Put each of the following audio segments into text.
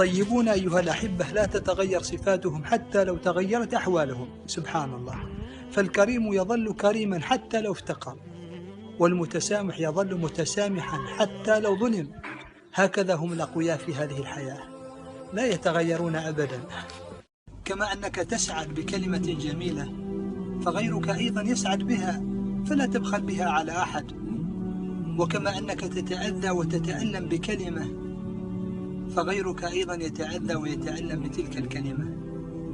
الطيبون أيها الأحبة لا تتغير صفاتهم حتى لو تغيرت أحوالهم، سبحان الله. فالكريم يظل كريما حتى لو افتقر، والمتسامح يظل متسامحا حتى لو ظلم. هكذا هم الأقوياء في هذه الحياة، لا يتغيرون أبدا. كما أنك تسعد بكلمة جميلة فغيرك أيضا يسعد بها، فلا تبخل بها على أحد. وكما أنك تتأذى وتتألم بكلمة فغيرك أيضا يتأذى ويتألم بتلك الكلمة.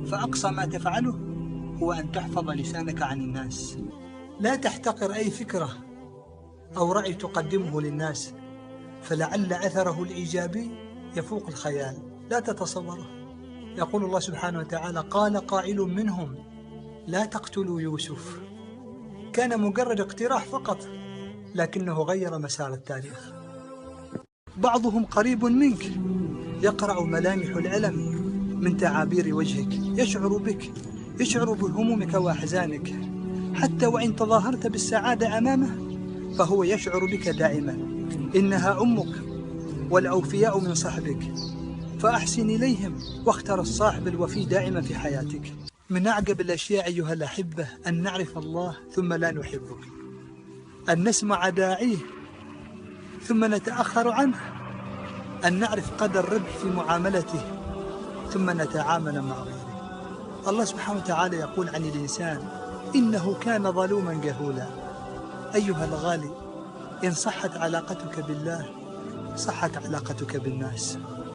فأقصى ما تفعله هو أن تحفظ لسانك عن الناس. لا تحتقر أي فكرة أو رأي تقدمه للناس، فلعل أثره الإيجابي يفوق الخيال، لا تتصوره. يقول الله سبحانه وتعالى: قال قائل منهم لا تقتلوا يوسف. كان مجرد اقتراح فقط، لكنه غير مسار التاريخ. بعضهم قريب منك، يقرأ ملامح الألم من تعابير وجهك، يشعر بك، يشعر بهمومك وأحزانك. حتى وإن تظاهرت بالسعادة أمامه فهو يشعر بك دائما. إنها أمك والأوفياء من صحبك، فأحسن إليهم واختر الصاحب الوفي دائما في حياتك. من أعجب الأشياء أيها الأحبة أن نعرف الله ثم لا نحبه، أن نسمع داعيه ثم نتأخر عنه، أن نعرف قدر الربح في معاملته ثم نتعامل مع غيره. الله سبحانه وتعالى يقول عن الإنسان: إنه كان ظلوما جهولا. أيها الغالي، إن صحت علاقتك بالله صحت علاقتك بالناس.